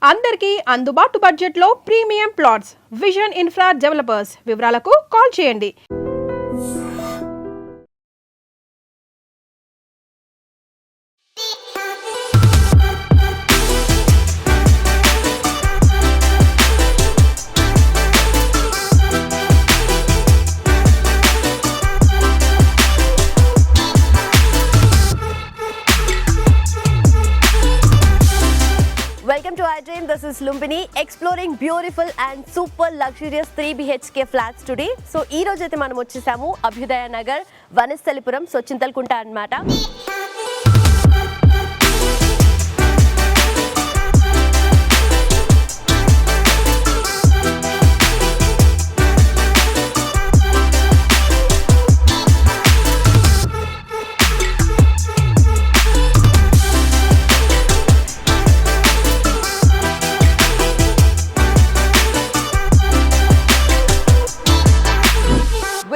అందరికీ అందుబాటు బడ్జెట్లో premium plots vision infra developers. వివరాలకు కాల్ చేయండి. Welcome to iDream. This is Lumbini exploring beautiful and super luxurious 3 BHK flats today. So ee roju aithe manam vachchesamu Abhyudaya Nagar Vanasthalipuram so Chintalkunta annamata.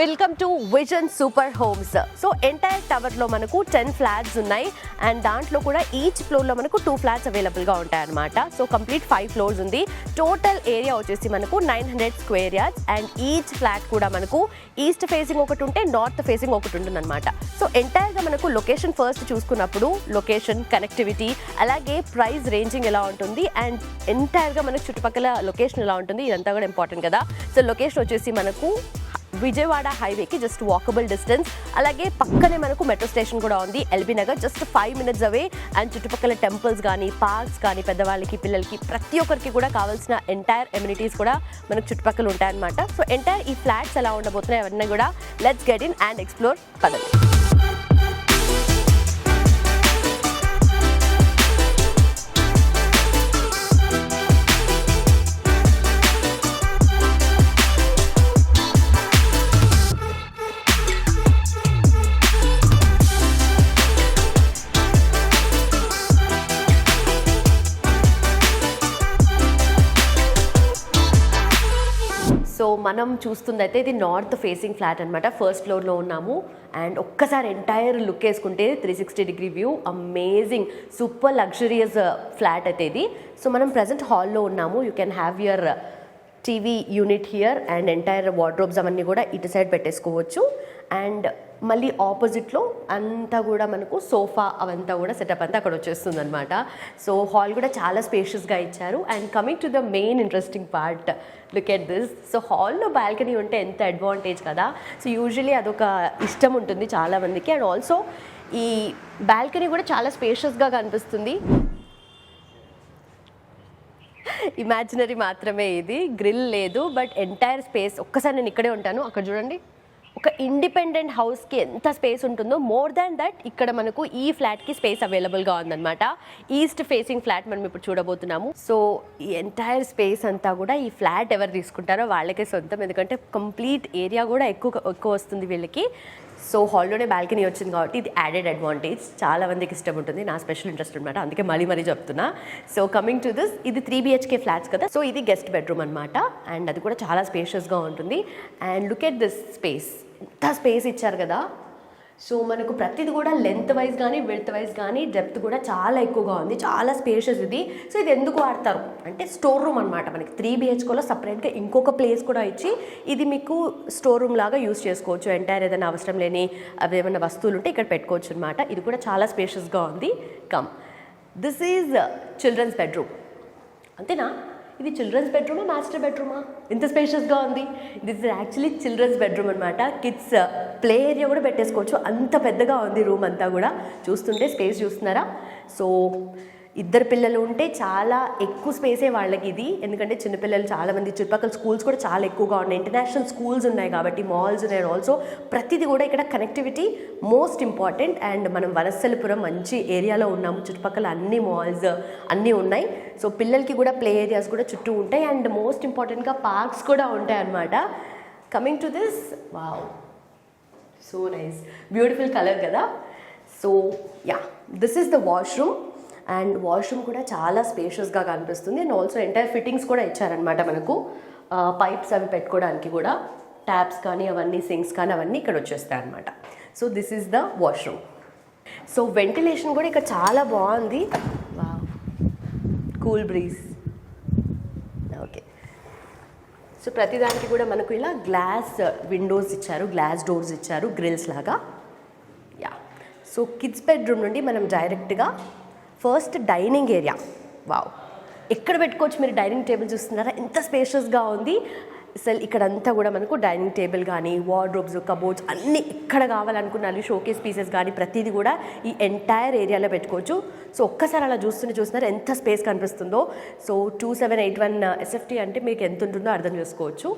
Welcome to vision super homes. So entire tower లో మనకు 10 flats ఉన్నాయి and దాంట్లో కూడా each floor లో మనకు 2 flats available గా ఉంటాయి అన్నమాట. సో కంప్లీట్ 5 ఫ్లోర్స్ ఉంది. టోటల్ ఏరియా వచ్చేసి మనకు 900 square yards and each flat కూడా మనకు ఈస్ట్ ఫేసింగ్ ఒకటి ఉంటే నార్త్ ఫేసింగ్ ఒకటి ఉంటుంది అనమాట. సో ఎంటైర్ గా మనకు లొకేషన్ ఫస్ట్ చూసుకున్నప్పుడు లొకేషన్, కనెక్టివిటీ, అలాగే ప్రైస్ రేంజింగ్ ఎలా ఉంటుంది అండ్ ఎంటైర్ గా మనకు చుట్టుపక్కల లొకేషన్ ఎలా ఉంటుంది ఇదంతా కూడా ఇంపార్టెంట్ కదా. సో లొకేషన్ వచ్చేసి మనకు విజయవాడ హైవేకి జస్ట్ వాకబుల్ డిస్టెన్స్, అలాగే పక్కనే మనకు మెట్రో స్టేషన్ కూడా ఉంది LB Nagar, just 5 minutes away. And చుట్టుపక్కల టెంపుల్స్ కానీ పార్క్స్ కానీ పెద్దవాళ్ళకి పిల్లలకి ప్రతి ఒక్కరికి కూడా కావాల్సిన ఎంటైర్ ఎమ్యూనిటీస్ కూడా మనకు చుట్టుపక్కల ఉంటాయన్నమాట. సో ఎంటైర్ ఈ ఫ్లాట్స్ ఎలా ఉండబోతున్నాయి అవన్నీ కూడా let's get in and explore పదండి. సో మనం చూస్తుంది అయితే ఇది నార్త్ ఫేసింగ్ ఫ్లాట్ అనమాట. ఫస్ట్ ఫ్లోర్లో ఉన్నాము అండ్ ఒక్కసారి ఎంటైర్ లుక్ వేసుకుంటే 360-degree view, amazing super luxurious flat అయితే ఇది. సో మనం ప్రజెంట్ హాల్లో ఉన్నాము. You can have your TV unit here and entire wardrobes అవన్నీ కూడా ఇటు సైడ్ పెట్టేసుకోవచ్చు. అండ్ మళ్ళీ ఆపోజిట్లో అంతా కూడా మనకు సోఫా అవంతా కూడా సెటప్ అంతా అక్కడ వచ్చేస్తుంది అనమాట. సో హాల్ కూడా చాలా స్పేషియస్గా ఇచ్చారు. And coming to the main interesting part, look at this. So హాల్లో బాల్కనీ ఉంటే ఎంత అడ్వాంటేజ్ కదా. సో యూజువలీ అదొక ఇష్టం ఉంటుంది చాలామందికి. అండ్ ఆల్సో ఈ బాల్కనీ కూడా చాలా స్పేషియస్గా కనిపిస్తుంది. ఇమాజినరీ మాత్రమే ఇది, గ్రిల్ లేదు, బట్ ఎంటైర్ స్పేస్. ఒక్కసారి నేను ఇక్కడే ఉంటాను, అక్కడ చూడండి ఒక ఇండిపెండెంట్ హౌస్కి ఎంత స్పేస్ ఉంటుందో, మోర్ దాన్ దట్ ఇక్కడ మనకు ఈ ఫ్లాట్కి స్పేస్ అవైలబుల్గా ఉందన్నమాట. ఈస్ట్ ఫేసింగ్ ఫ్లాట్ మనం ఇప్పుడు చూడబోతున్నాము. సో ఈ ఎంటైర్ స్పేస్ అంతా కూడా ఈ ఫ్లాట్ ఎవరు తీసుకుంటారో వాళ్ళకే సొంతం, ఎందుకంటే కంప్లీట్ ఏరియా కూడా ఎక్కువ వస్తుంది వీళ్ళకి. సో హాల్లోనే బాల్కనీ వచ్చింది కాబట్టి ఇది యాడెడ్ అడ్వాంటేజ్. చాలా మందికి ఇష్టం ఉంటుంది, నా స్పెషల్ ఇంట్రెస్ట్ అనమాట, అందుకే మరీ చెప్తున్నా. సో కమింగ్ టు దిస్, ఇది 3 BHK ఫ్లాట్స్ కదా. సో ఇది గెస్ట్ బెడ్రూమ్ అనమాట అండ్ అది కూడా చాలా స్పేషియస్గా ఉంటుంది. And look at this space, ఎంత స్పేస్ ఇచ్చారు కదా. సో మనకు ప్రతిది కూడా లెంత్ వైజ్ కానీ విడ్త్ వైజ్ కానీ డెప్త్ కూడా చాలా ఎక్కువగా ఉంది, చాలా స్పేషియస్ ఇది. సో ఇది ఎందుకు వాడతారు అంటే స్టోర్ రూమ్ అనమాట. మనకి 3 BHKలో సపరేట్గా ఇంకొక ప్లేస్ కూడా ఇచ్చి ఇది మీకు స్టోర్ రూమ్ లాగా యూస్ చేసుకోవచ్చు. ఎంటైర్ ఏదైనా అవసరం లేని అవి ఏమైనా వస్తువులు ఉంటే ఇక్కడ పెట్టుకోవచ్చు అనమాట. ఇది కూడా చాలా స్పేషియస్గా ఉంది. Come, this is children's bedroom. అంతేనా? ఇది చిల్డ్రన్స్ బెడ్రూమా మాస్టర్ బెడ్రూమా? ఇంత స్పేషియస్గా ఉంది. This is actually children's bedroom అనమాట. కిడ్స్ ప్లే ఏరియా కూడా పెట్టేసుకోవచ్చు, అంత పెద్దగా ఉంది రూమ్ అంతా కూడా. చూస్తుంటే స్పేస్ చూస్తున్నారా? సో ఇద్దరు పిల్లలు ఉంటే చాలా ఎక్కువ స్పేసే వాళ్ళకి ఇది, ఎందుకంటే చిన్నపిల్లలు చాలామంది, చుట్టుపక్కల స్కూల్స్ కూడా చాలా ఎక్కువగా ఉన్నాయి, ఇంటర్నేషనల్ స్కూల్స్ ఉన్నాయి కాబట్టి, మాల్స్ ఉన్నాయి. ఆల్సో ప్రతిదీ కూడా ఇక్కడ కనెక్టివిటీ మోస్ట్ ఇంపార్టెంట్. అండ్ మనం వనస్థలిపురం మంచి ఏరియాలో ఉన్నాము, చుట్టుపక్కల అన్ని మాల్స్ అన్నీ ఉన్నాయి. సో పిల్లలకి కూడా ప్లే ఏరియాస్ కూడా చుట్టూ ఉంటాయి అండ్ మోస్ట్ ఇంపార్టెంట్గా పార్క్స్ కూడా ఉంటాయి అన్నమాట. Coming to this, wow, so nice, beautiful colour కదా. So yeah, this is the washroom and washroom కూడా చాలా స్పేషియస్గా కనిపిస్తుంది. అండ్ ఆల్సో ఎంటైర్ ఫిట్టింగ్స్ కూడా ఇచ్చారనమాట మనకు, పైప్స్ అవి పెట్టుకోవడానికి కూడా, ట్యాప్స్ కానీ అవన్నీ, సింక్స్ కానీ అవన్నీ ఇక్కడ వచ్చేస్తాయి అనమాట. So this is the washroom. So ventilation కూడా ఇక్కడ చాలా బాగుంది, కూల్ బ్రీజ్. ఓకే. సో ప్రతిదానికి కూడా మనకు ఇలా గ్లాస్ విండోస్ ఇచ్చారు, గ్లాస్ డోర్స్ ఇచ్చారు, గ్రిల్స్ లాగా. యా. సో కిడ్స్ బెడ్రూమ్ నుండి మనం డైరెక్ట్గా ఫస్ట్ డైనింగ్ ఏరియా. వావ్, ఎక్కడ పెట్టుకోవచ్చు మీరు డైనింగ్ టేబుల్ చూస్తున్నారా, ఎంత స్పేషియస్గా ఉంది. అసలు ఇక్కడంతా కూడా మనకు డైనింగ్ టేబుల్ కానీ వార్డ్రోబ్స్, కబోర్డ్స్ అన్నీ ఎక్కడ కావాలనుకున్నాను షోకేస్ పీసెస్ కానీ ప్రతిదీ కూడా ఈ ఎంటైర్ ఏరియాలో పెట్టుకోవచ్చు. సో ఒక్కసారి అలా చూస్తున్నారు ఎంత స్పేస్ కనిపిస్తుందో. సో 2781 SFT అంటే మీకు ఎంత ఉంటుందో అర్థం చేసుకోవచ్చు.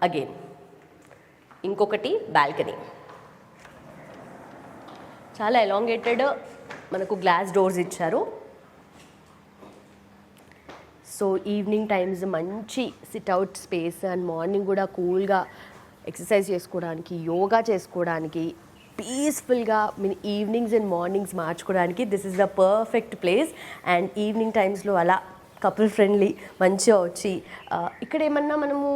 అగైన్ ఇంకొకటి బాల్కనీ, చాలా ఎలాంగేటెడ్ మనకు గ్లాస్ డోర్స్ ఇచ్చారు. సో ఈవినింగ్ టైమ్స్ మంచి సిట్అవుట్ స్పేస్ అండ్ మార్నింగ్ కూడా కూల్గా ఎక్సర్సైజ్ చేసుకోవడానికి, యోగా చేసుకోవడానికి, పీస్ఫుల్గా మీ ఈవినింగ్స్ అండ్ మార్నింగ్స్ మార్చుకోవడానికి this is the perfect place. And evening టైమ్స్లో అలా కపుల్ ఫ్రెండ్లీ మంచిగా వచ్చి ఇక్కడ ఏమన్నా మనము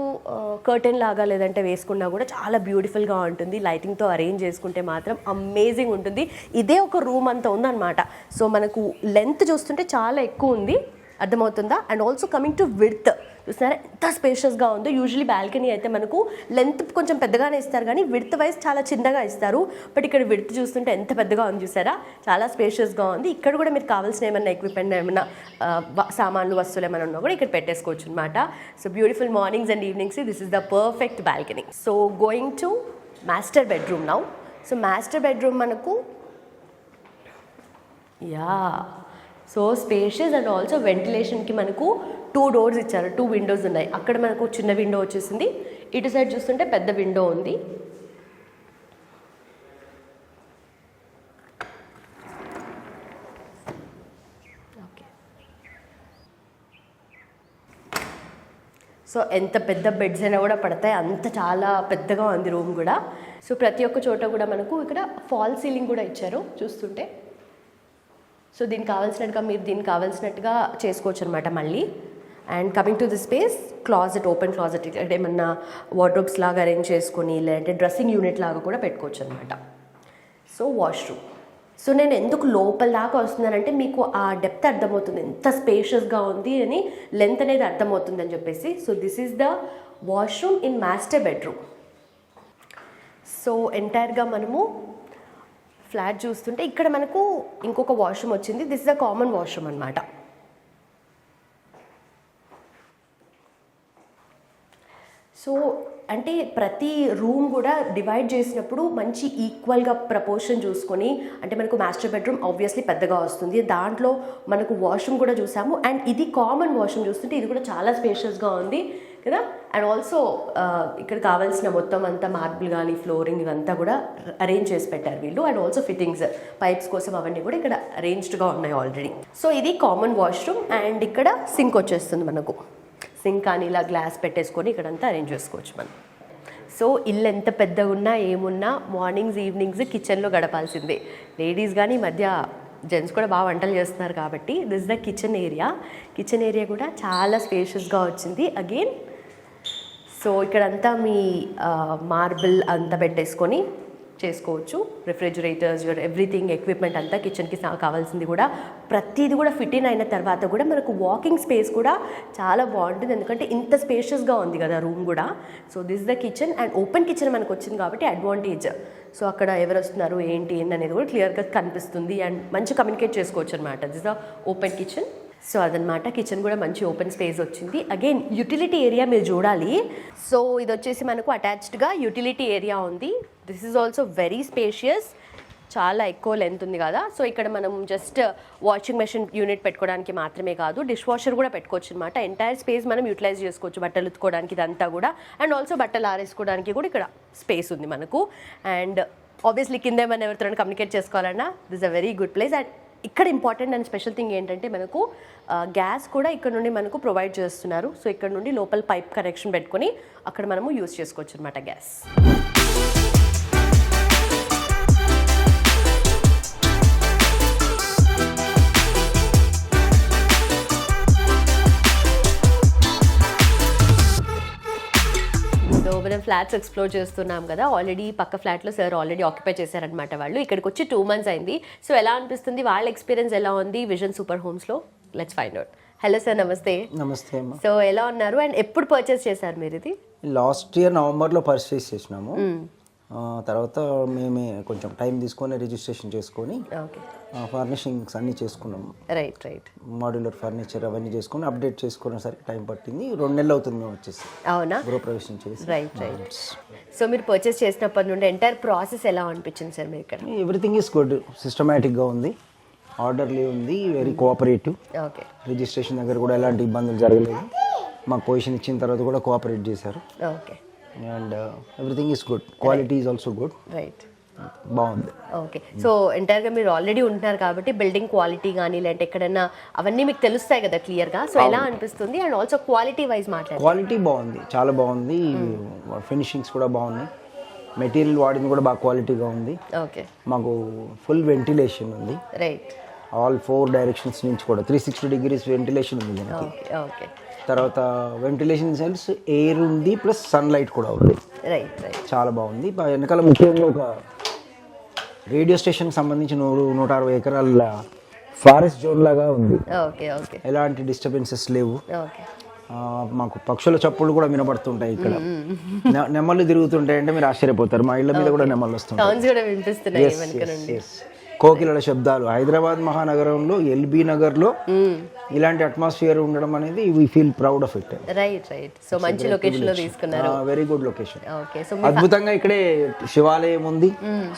కర్టెన్ లాగా లేదంటే వేసుకున్నా కూడా చాలా బ్యూటిఫుల్గా ఉంటుంది. లైటింగ్తో అరేంజ్ చేసుకుంటే మాత్రం అమేజింగ్ ఉంటుంది. ఇదే ఒక రూమ్ అంతా ఉందన్నమాట. సో మనకు లెంత్ చూస్తుంటే చాలా ఎక్కువ ఉంది, అర్థమవుతుందా? And also coming to width చూస్తున్నారా ఎంత స్పేషియస్గా ఉందో. యూజువలీ బాల్కనీ అయితే మనకు లెంత్ కొంచెం పెద్దగానే ఇస్తారు కానీ విడ్త్ వైజ్ చాలా చిన్నగా ఇస్తారు. బట్ ఇక్కడ విడ్త్ చూస్తుంటే ఎంత పెద్దగా ఉంది చూసారా, చాలా స్పేషియస్గా ఉంది. ఇక్కడ కూడా మీరు కావాల్సిన ఏమన్నా ఎక్విప్మెంట్ ఏమన్నా సామాన్లు వస్తువులు ఏమైనా ఉన్నా కూడా ఇక్కడ పెట్టేసుకోవచ్చు అనమాట. So beautiful mornings and evenings, this is the perfect balcony. So going to master bedroom now. So master bedroom మనకు సో స్పేషియస్ అండ్ ఆల్సో వెంటిలేషన్కి మనకు 2 డోర్స్ ఇచ్చారు, 2 విండోస్ ఉన్నాయి. అక్కడ మనకు చిన్న విండో వచ్చేసింది, ఇటు సైడ్ చూస్తుంటే పెద్ద విండో ఉంది. ఓకే. సో ఎంత పెద్ద బెడ్స్ అయినా కూడా పడతాయి, అంత చాలా పెద్దగా ఉంది రూమ్ కూడా. సో ప్రతి ఒక్క చోట కూడా మనకు ఇక్కడ ఫాల్ సీలింగ్ కూడా ఇచ్చారు చూస్తుంటే. సో దీనికి కావాల్సినట్టుగా మీరు దీనికి కావాల్సినట్టుగా చేసుకోవచ్చు అనమాట మళ్ళీ. And coming to the space, closet, open closet, ఇక్కడ ఏమన్నా వార్డ్రోబ్స్ లాగా అరేంజ్ చేసుకొని లేదంటే డ్రెస్సింగ్ యూనిట్ లాగా కూడా పెట్టుకోవచ్చు అనమాట. So washroom. సో నేను ఎందుకు లోపల దాకా వస్తున్నానంటే మీకు ఆ డెప్త్ అర్థమవుతుంది, ఎంత స్పేషియస్గా ఉంది అని, లెంత్ అనేది అర్థమవుతుంది అని చెప్పేసి. So this is the washroom in master bedroom. So ఎంటైర్గా మనము ఫ్లాట్ చూస్తుంటే ఇక్కడ మనకు ఇంకొక వాష్రూమ్ వచ్చింది. This is the common washroom అనమాట. సో అంటే ప్రతి రూమ్ కూడా డివైడ్ చేసినప్పుడు మంచి ఈక్వల్గా ప్రపోర్షన్ చూసుకొని, అంటే మనకు మాస్టర్ బెడ్రూమ్ ఆబ్వియస్లీ పెద్దగా వస్తుంది, దాంట్లో మనకు వాష్రూమ్ కూడా చూసాము. అండ్ ఇది కామన్ వాష్రూమ్ చూస్తుంటే ఇది కూడా చాలా స్పేషియస్గా ఉంది కదా. అండ్ ఆల్సో ఇక్కడ కావాల్సిన మొత్తం అంతా మార్బుల్ కానీ ఫ్లోరింగ్ ఇవంతా కూడా అరేంజ్ చేసి పెట్టారు వీళ్ళు. అండ్ ఆల్సో ఫిట్టింగ్స్, పైప్స్ కోసం అవన్నీ కూడా ఇక్కడ అరేంజ్డ్గా ఉన్నాయి ఆల్రెడీ. సో ఇది కామన్ వాష్రూమ్. అండ్ ఇక్కడ సింక్ వచ్చేస్తుంది మనకు. సింక్ కానీ ఇలా గ్లాస్ పెట్టేసుకొని ఇక్కడంతా అరేంజ్ చేసుకోవచ్చు మనం. సో ఇల్లు ఎంత పెద్దగా ఉన్నా ఏమున్నా మార్నింగ్స్ ఈవినింగ్స్ కిచెన్లో గడపాల్సిందే. లేడీస్ కానీ ఈ మధ్య జెంట్స్ కూడా బాగా వంటలు చేస్తున్నారు కాబట్టి this the kitchen area. Kitchen area కూడా చాలా స్పేషియస్గా వచ్చింది అగైన్. సో ఇక్కడంతా మీ మార్బుల్ అంతా పెట్టేసుకొని చేసుకోవచ్చు. రిఫ్రిజిరేటర్స్, యువర్ ఎవ్రీథింగ్ ఎక్విప్మెంట్ అంతా కిచెన్కి కావాల్సింది కూడా ప్రతిదీ కూడా ఫిట్ ఇన్ అయిన తర్వాత కూడా మనకు వాకింగ్ స్పేస్ కూడా చాలా బాగుంటుంది, ఎందుకంటే ఇంత స్పేషియస్గా ఉంది కదా రూమ్ కూడా. So this the kitchen. And open kitchen మనకు వచ్చింది కాబట్టి అడ్వాంటేజ్. సో అక్కడ ఎవరు వస్తున్నారు ఏంటి అనేది కూడా క్లియర్గా కనిపిస్తుంది అండ్ మంచి కమ్యూనికేట్ చేసుకోవచ్చు అనమాట. This the open kitchen. So అదనమాట, కిచెన్ కూడా మంచి ఓపెన్ స్పేస్ వచ్చింది. అగైన్ యూటిలిటీ ఏరియా మీరు చూడాలి. సో ఇది వచ్చేసి మనకు అటాచ్డ్గా యూటిలిటీ ఏరియా ఉంది. This is also very spacious, చాలా ఎక్కువ లెంత్ ఉంది కదా. సో ఇక్కడ మనం జస్ట్ వాషింగ్ మెషిన్ యూనిట్ పెట్టుకోవడానికి మాత్రమే కాదు, డిష్ వాషర్ కూడా పెట్టుకోవచ్చు అనమాట. ఎంటైర్ స్పేస్ మనం యూటిలైజ్ చేసుకోవచ్చు బట్టలు ఉతుకోవడానికి ఇదంతా కూడా. అండ్ ఆల్సో బట్టలు ఆరేసుకోవడానికి కూడా ఇక్కడ స్పేస్ ఉంది మనకు. అండ్ ఆబ్వియస్లీ కింద ఏమైనా ఎవరితో కమ్యూనికేట్ చేసుకోవాలన్నా this a very good place. And ఇక్కడ ఇంపార్టెంట్ అండ్ స్పెషల్ థింగ్ ఏంటంటే మనకు గ్యాస్ కూడా ఇక్కడ నుండి మనకు ప్రొవైడ్ చేస్తున్నారు. సో ఇక్కడ నుండి లోపల పైప్ కనెక్షన్ పెట్టుకొని అక్కడ మనము యూజ్ చేసుకోవచ్చు అనమాట గ్యాస్. మనం ఫ్లాట్స్ ఎక్స్ప్లోర్ చేస్తున్నాం కదా. ఆల్రెడీ పక్క ఫ్లాట్లో సార్ ఆల్రెడీ ఆక్యుపై చేశారనమాట వాళ్ళు. ఇక్కడికి వచ్చి 2 months అయింది. సో ఎలా అనిపిస్తుంది, వాళ్ళ ఎక్స్పీరియన్స్ ఎలా ఉంది విజన్ సూపర్ హోమ్స్లో? Let's find out. Hello sir, నమస్తే. నమస్తే అమ్మా. సో ఎలా ఉన్నారు అండ్ ఎప్పుడు పర్చేస్ చేశారు మీరు ఇది? లాస్ట్ ఇయర్ నవంబర్లో పర్చేస్ చేసినాము. తర్వాత మేమే కొంచెం టైం తీసుకొని రిజిస్ట్రేషన్ చేసుకొని ఫర్నిషింగ్స్ అన్నీ చేసుకున్నాము. రైట్. మాడ్యులర్ ఫర్నిచర్ అవన్నీ చేసుకొని అప్డేట్ చేసుకునేసరికి టైం పట్టింది. 2 నెలలు అవుతుంది మేము వచ్చేసి. అవునా? గృహప్రవేశం చేసి. రైట్. సో మీరు పర్చేస్ చేసినప్పటి నుండి ఎంటైర్ ప్రాసెస్ ఎలా అనిపించింది సార్ మీరు ఇక్కడ? ఎవ్రీథింగ్ ఈస్ గుడ్, సిస్టమేటిక్గా ఉంది, ఆర్డర్లీ ఉంది, వెరీ కోఆపరేటివ్. ఓకే. రిజిస్ట్రేషన్ దగ్గర కూడా ఎలాంటి ఇబ్బందులు జరగలేదు. మాకు పొజిషన్ ఇచ్చిన తర్వాత కూడా కోఆపరేట్ చేశారు. Okay. And everything is good, quality is also good. Right. బాగుంది. ఓకే. సో ఎంటైర్గా మీరు ఆల్రెడీ ఉంటున్నారు కాబట్టి బిల్డింగ్ క్వాలిటీ కానీ లేదంటే ఎక్కడైనా అవన్నీ మీకు తెలుస్తాయి కదా క్లియర్గా. సో ఎలా అనిపిస్తుంది అండ్ ఆల్సో క్వాలిటీ వైజ్ మాట్లాడారు? క్వాలిటీ బాగుంది, చాలా బాగుంది. ఫినిషింగ్స్ కూడా బాగున్నాయి. మెటీరియల్ వాడింది కూడా బాగా క్వాలిటీగా ఉంది. ఓకే. మాకు ఫుల్ వెంటిలేషన్ ఉంది. రైట్. ఆల్ 4 డైరెక్షన్స్ నుంచి కూడా 360 degrees వెంటిలేషన్ ఉంది దీనికి. ఓకే. తర్వాత వెంటిలేషన్ సెల్స్ ఎయిర్ ఉంది ప్లస్ సన్లైట్ కూడా ఉంది. రైట్. చాలా బాగుంది. వెనకాల ముఖ్యంగా ఒక రేడియో స్టేషన్కి సంబంధించి 160 ఎకరాల ఫారెస్ట్ జోన్ లాగా ఉంది. ఓకే. ఎలాంటి డిస్టర్బెన్సెస్ లేవు. ఓకే. మాకు పక్షుల చప్పుళ్ళు కూడా వినపడుతుంటాయి ఇక్కడ. నెమళ్ళు తిరుగుతుంటాయి అంటే మీరు ఆశ్చర్యపోతారు. మా ఇళ్ళ మీద కూడా నెమళ్ళు వస్తుంటాయి. కోకిలల శబ్దాలు. హైదరాబాద్ మహానగరంలో ఎల్బీ నగర్లో ఇలాంటి అట్మాస్ఫియర్ ఉండడం అనేది we feel proud of it. Right. So మంచి లొకేషన్ లో తీసుకున్నారు. Very good location. Okay. So అద్భుతంగా ఇక్కడే శివాలయం ఉంది,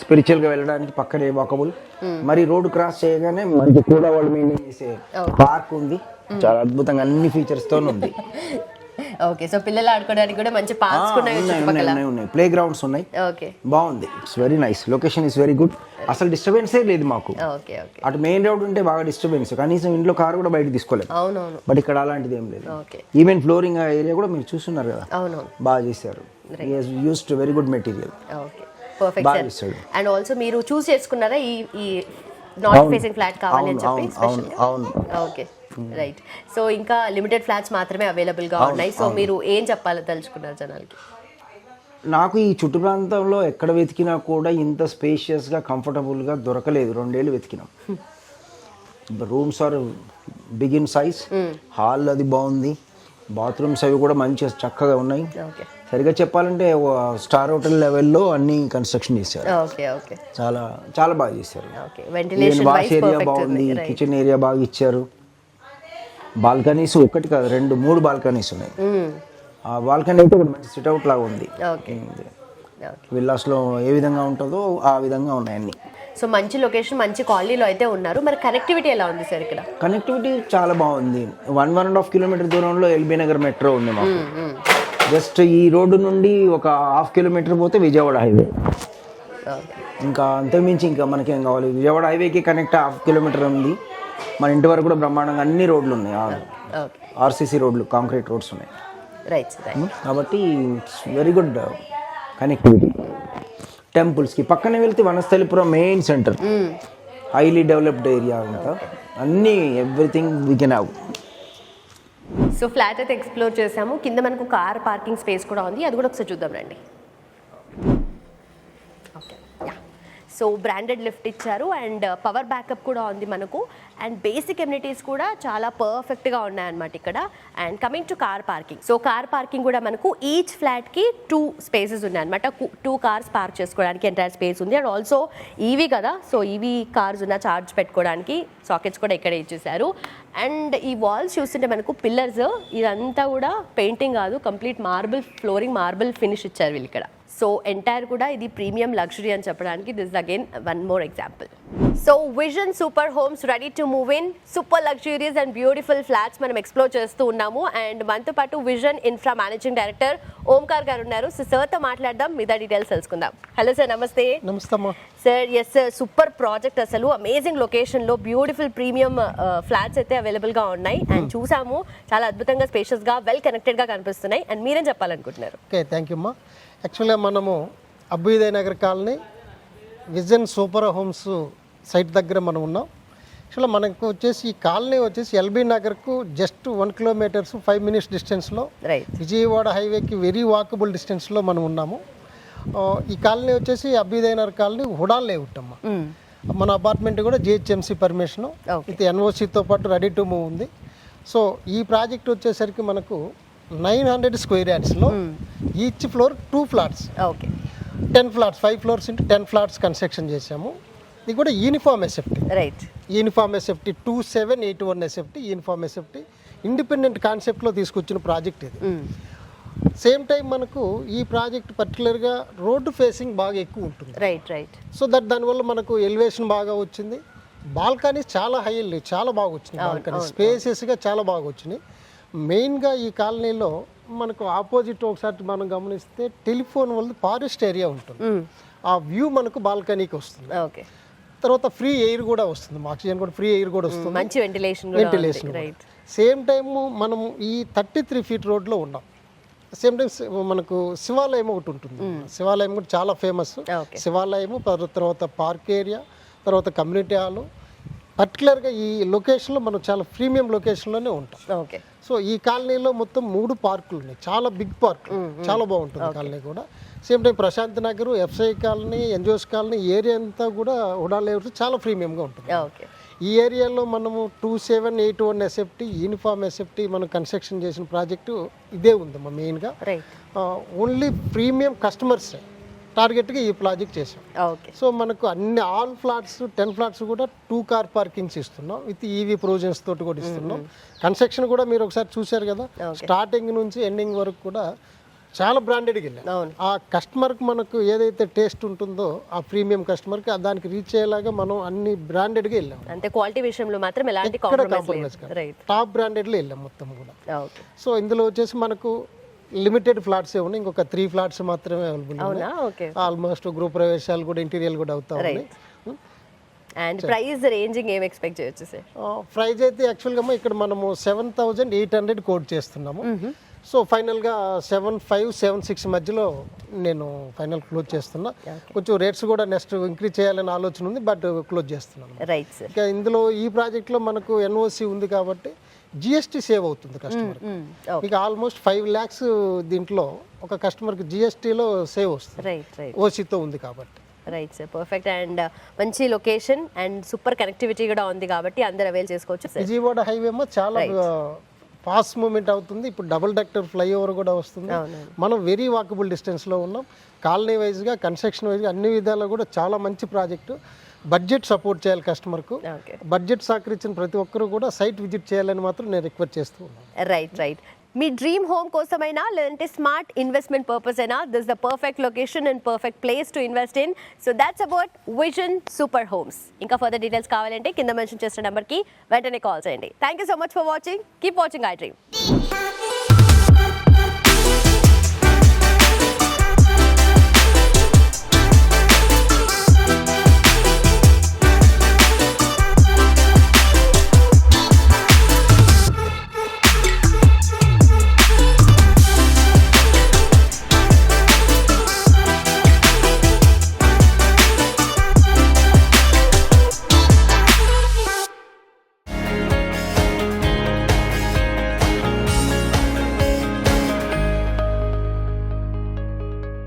స్పిరిచువల్ గా వెళ్ళడానికి పక్కనే వాకబుల్. మరి రోడ్ క్రాస్ చేయగానే మనకి కూడా వాళ్ళు మెయింటైన్ చేసే పార్క్ ఉంది. చాలా అద్భుతంగా అన్ని ఫీచర్స్ తో ఉంది. ఓకే. సో పిల్లలు ఆడుకోవడానికి కూడా మంచి పార్క్స్ ఉన్నాయి, ప్లే గ్రౌండ్స్ ఉన్నాయి. ఓకే. బాగుంది. It's very nice. Location is very good. అసలు డిస్టర్బెన్సే లేదు మాకు. ఓకే. అటు మెయిన్ రోడ్ ఉంటే బాగా డిస్టర్బెన్స్, కనీసం ఇంట్లో కారు కూడా బయట తీసుకోలేదు. అవునవును. బట్ ఇక్కడ అలాంటిది ఏం లేదు. ఈవెన్ ఫ్లోరింగ్ ఏరియా కూడా మీరు చూస్తున్నారు కదా, బాగా చేశారు. Used very good material. Okay. Perfect sir. And also మీరు చూస్ చేసుకున్నారా ఈ నార్త్ ఫేసింగ్ ఫ్లాట్ కావాలి అని చెప్పి? అవును. ఓకే. రైట్. సో ఇంకా లిమిటెడ్ ఫ్లాట్స్ మాత్రమే అవైలబుల్ గా ఉన్నాయి. సో మీరు ఏం చెప్పాలో తలుచుకున్నారు జనాలకి? నాకు ఈ చుట్టు ప్రాంతంలో ఎక్కడ వెతికినా కూడా ఇంత స్పేషియస్గా కంఫర్టబుల్గా దొరకలేదు. 2 ఏళ్ళు వెతికినాం. Rooms are big in size, hall అది బాగుంది, బాత్రూమ్స్ అవి కూడా మంచి చక్కగా ఉన్నాయి. సరిగా చెప్పాలంటే స్టార్ హోటల్ లెవెల్లో అన్ని కన్స్ట్రక్షన్ చేశారు. చాలా చాలా బాగా చేశారు. వాష్ ఏరియా బాగుంది, కిచెన్ ఏరియా బాగా ఇచ్చారు. బాల్కనీస్ ఒకటి కాదు 2, 3 బాల్కనీస్ ఉన్నాయి. ఆ బాల్కనీ అయితే ఒక మంచి సిట్అవుట్ లాగా ఉంది. విల్లాస్లో ఏ విధంగా ఉంటుందో ఆ విధంగా ఉన్నాయి అన్ని. సో మంచి లొకేషన్, మంచి కాలనీలో అయితే ఉన్నారు. మరి కనెక్టివిటీ ఎలా ఉంది సార్ ఇక్కడ? కనెక్టివిటీ చాలా బాగుంది. 1.5 కిలోమీటర్ దూరంలో ఎల్బీ నగర్ మెట్రో ఉంది మాకు. జస్ట్ ఈ రోడ్డు నుండి ఒక 1/2 కిలోమీటర్ పోతే విజయవాడ హైవే. ఇంకా అంతకుమించి ఇంకా మనకేం కావాలి? విజయవాడ హైవేకి కనెక్ట్ 1/2 కిలోమీటర్ ఉంది. మన ఇంటి వరకు కూడా బ్రహ్మాండంగా అన్ని రోడ్లు ఉన్నాయి. ఆర్సీసీ రోడ్లు, కాంక్రీట్ రోడ్స్ ఉన్నాయి. కాబట్టి ఇట్స్ వెరీ గుడ్ కనెక్టివిటీ. టెంపుల్స్కి పక్కనే వెళ్తే Vanasthalipuram main centre, highly developed area అంతా, అన్నీ everything we can have. So flat అయితే ఎక్స్ప్లోర్ చేసాము. కింద మనకు కార్ పార్కింగ్ స్పేస్ కూడా ఉంది, అది కూడా ఒకసారి చూద్దాం రండి. సో బ్రాండెడ్ లిఫ్ట్ ఇచ్చారు అండ్ పవర్ బ్యాకప్ కూడా ఉంది మనకు. అండ్ బేసిక్ ఎమ్యూనిటీస్ కూడా చాలా పర్ఫెక్ట్గా ఉన్నాయన్నమాట ఇక్కడ. And coming to car parking, so car parking కూడా మనకు ఈచ్ ఫ్లాట్కి 2 స్పేసెస్ ఉన్నాయి అనమాట. 2 కార్స్ పార్క్ చేసుకోవడానికి ఎంటైర్ స్పేస్ ఉంది. అండ్ ఆల్సో ఈవీ కదా, సో ఈవీ కార్స్ ఉన్న ఛార్జ్ పెట్టుకోవడానికి సాకెట్స్ కూడా ఇక్కడే ఇచ్చేసారు. అండ్ ఈ వాల్స్ చూస్తుంటే మనకు పిల్లర్స్ ఇదంతా కూడా పెయింటింగ్ కాదు, complete marble flooring, marble finish ఇచ్చారు వీళ్ళు ఇక్కడ. సో ఎంటైర్ కూడా ఇది ప్రీమియం లగ్జరీ అని చెప్పడానికి this again one more example. So vision super homes ready to move in. Super luxuries and beautiful flats మనం ఎక్స్ప్లోర్ చేస్తూ ఉన్నాము. అండ్ మనతో పాటు vision infra managing director Omkar గారు ఉన్నారు. సో సార్తో మాట్లాడదాం, మిగతా డీటెయిల్స్ తెలుసుకుందాం. హలో సార్, నమస్తే. నమస్తే అమ్మా. Sir, yes sir, super project, అసలు అమేజింగ్ లొకేషన్లో బ్యూటిఫుల్ ప్రీమియం ఫ్లాట్స్ అయితే అవైలబుల్గా ఉన్నాయి. అండ్ చూసాము, చాలా అద్భుతంగా స్పేషియస్గా వెల్ కనెక్టెడ్గా కనిపిస్తున్నాయి. అండ్ మీరేం చెప్పాలనుకుంటున్నారు? ఓకే, థ్యాంక్ యూ అమ్మా. యాక్చువల్గా మనము Abhyudaya Nagar colony vision super homes site దగ్గర మనం ఉన్నాం. యాక్చువల్గా మనకు వచ్చేసి ఈ కాలనీ వచ్చేసి ఎల్బీ నగర్కు జస్ట్ 1 కిలోమీటర్స్ 5 మినిట్స్ డిస్టెన్స్లో, విజయవాడ హైవేకి వెరీ వాకబుల్ డిస్టెన్స్లో మనం ఉన్నాము. ఈ కాలనీ వచ్చేసి అభ్యుదయ నగర్ కాలనీ హుడాన్ లేఅవుట్ అమ్మ. మన అపార్ట్మెంట్ కూడా జిహెచ్ఎంసీ పర్మిషను విత్ ఎన్ఓసితో పాటు రెడీ టు మూవ్ ఉంది. సో ఈ ప్రాజెక్ట్ వచ్చేసరికి మనకు 900 స్క్వేర్ యార్డ్స్లో each floor 2 flats, okay 10 flats, 5 floors into 10 flats construction చేసాము. ఇది కూడా uniform SFT, right. Uniform SFT 2781 SFT, uniform SFT independent కాన్సెప్ట్లో తీసుకొచ్చిన ప్రాజెక్ట్ ఇది. సేమ్ టైం మనకు ఈ ప్రాజెక్ట్ పర్టికులర్గా రోడ్డు ఫేసింగ్ బాగా ఎక్కువ ఉంటుంది. Right right. సో దట్ దానివల్ల మనకు ఎలివేషన్ బాగా వచ్చింది. బాల్కనీస్ చాలా హై, చాలా బాగా వచ్చినాయి. బాల్కనీ స్పేసెస్గా చాలా బాగా వచ్చినాయి. మెయిన్గా ఈ కాలనీలో మనకు ఆపోజిట్ ఒకసారి మనం గమనిస్తే టెలిఫోన్ వల్ల ఫారెస్ట్ ఏరియా ఉంటుంది. ఆ వ్యూ మనకు బాల్కనీకి వస్తుంది. ఓకే. తర్వాత ఫ్రీ ఎయిర్ కూడా వస్తుంది, ఆక్సిజన్ కూడా ఫ్రీ ఎయిర్ కూడా వస్తుంది, మంచి వెంటిలేషన్. రైట్. సేమ్ టైము మనము ఈ 33 ఫీట్ రోడ్లో ఉన్నాం. సేమ్ టైం మనకు శివాలయం ఒకటి ఉంటుంది. శివాలయం కూడా చాలా ఫేమస్. శివాలయము, తర్వాత పార్క్ ఏరియా, తర్వాత కమ్యూనిటీ హాల్. పర్టికులర్గా ఈ లొకేషన్లో మనం చాలా ప్రీమియం లొకేషన్లోనే ఉంటాం. ఓకే. సో ఈ కాలనీలో మొత్తం 3 పార్కులు ఉన్నాయి, చాలా బిగ్ పార్క్, చాలా బాగుంటుంది కాలనీ కూడా. Same time Prashant Nagar, FI colony, NGOs colony area అంతా కూడా హుడా లేఅవుట్ చాలా ప్రీమియంగా ఉంటుంది. ఓకే. ఈ ఏరియాలో మనము 2781 ఎస్ఎఫ్టీ, యూనిఫామ్ ఎస్ఎఫ్టీ మనం కన్స్ట్రక్షన్ చేసిన ప్రాజెక్టు ఇదే ఉందమ్మా మెయిన్గా. ఓన్లీ ప్రీమియం కస్టమర్స్ టార్గెట్గా ఈ ప్రాజెక్ట్ చేసాం. ఓకే. సో మనకు అన్ని ఆల్ ఫ్లాట్స్ 10 ఫ్లాట్స్ కూడా 2 కార్ పార్కింగ్స్ ఇస్తున్నాం, విత్ ఈవీ ప్రొవిజన్స్ తోటి కూడా ఇస్తున్నాం. కన్స్ట్రక్షన్ కూడా మీరు ఒకసారి చూశారు కదా, స్టార్టింగ్ నుంచి ఎండింగ్ వరకు కూడా చాలా బ్రాండెడ్గా వెళ్ళాం. ఆ కస్టమర్కి మనకు ఏదైతే టేస్ట్ ఉంటుందో ఆ ప్రీమియం కస్టమర్కి దానికి రీచ్ అయ్యేలాగా మనం అన్ని బ్రాండెడ్గా వెళ్ళాం. అంటే క్వాలిటీ విషయంలో మాత్రం ఎలాంటి కాంప్రమైజ్ టాప్ బ్రాండెడ్లో వెళ్ళాం మొత్తం కూడా. సో ఇందులో వచ్చేసి మనకు లిమిటెడ్ ఫ్లాట్స్ ఉన్నాయి, ఇంకొక 3 ఫ్లాట్స్ మాత్రమే అవైలబుల్ ఉన్నాయి. ఆల్మోస్ట్ గృహ ప్రవేశాలు కూడా ఇంటీరియర్ కూడా అవుతా ఉన్నాయి. అండ్ ప్రైస్ రేంజింగ్ ఏం ఎక్స్పెక్ట్ చేయొచ్చు సార్? ప్రైస్ అయితే యాక్చువల్గా ఇక్కడ మనము 7,800 కోట్ చేస్తున్నాము. సో ఫైనల్గా 7,500-7,600 మధ్యలో నేను ఫైనల్ క్లోజ్ చేస్తున్నా. కొంచెం రేట్స్ కూడా నెక్స్ట్ ఇంక్రీజ్ చేయాలని ఆలోచన ఉంది, బట్ క్లోజ్ చేస్తున్నాను. Right sir. ఇంకా ఇందులో ఈ ప్రాజెక్ట్లో మనకు ఎన్ఓసి ఉంది కాబట్టి జిఎస్టీ సేవ్ అవుతుంది కస్టమర్. మీకు ఆల్మోస్ట్ 5 lakhs దీంట్లో ఒక కస్టమర్కి జిఎస్టీలో సేవ్ వస్తుంది. Right right. ఓసీతో ఉంది కాబట్టి. Right sir, perfect. అండ్ మంచి లొకేషన్ అండ్ సూపర్ కనెక్టివిటీ కూడా ఉంది కాబట్టి అందరు అవైల్ చేసుకోవచ్చు. విజయవాడ హైవే ఏమో చాలా ఫాస్ట్ మూవ్మెంట్ అవుతుంది. ఇప్పుడు డబుల్ డెక్టర్ ఫ్లైఓవర్ కూడా వస్తుంది. మనం వెరీ వాకబుల్ డిస్టెన్స్లో ఉన్నాం. కాలనీ వైజ్గా, కన్స్ట్రక్షన్ వైజ్గా అన్ని విధాలు కూడా చాలా మంచి ప్రాజెక్టు. బడ్జెట్ సపోర్ట్ చేయాలి కస్టమర్కు. బడ్జెట్ సహకరించిన ప్రతి ఒక్కరు కూడా సైట్ విజిట్ చేయాలని మాత్రం నేను రిక్వెస్ట్ చేస్తూ ఉన్నాను. Right right. మీ డ్రీమ్ హోమ్ కోసమైనా లేదంటే స్మార్ట్ ఇన్వెస్ట్మెంట్ పర్పస్ అయినా this the perfect location and perfect place to invest in. So that's about vision super homes. ఇంకా ఫర్దర్ డీటెయిల్స్ కావాలంటే కింద మెన్షన్ చేసిన నెంబర్కి వెంటనే కాల్ చేయండి. Thank you so much for watching. Keep watching I dream.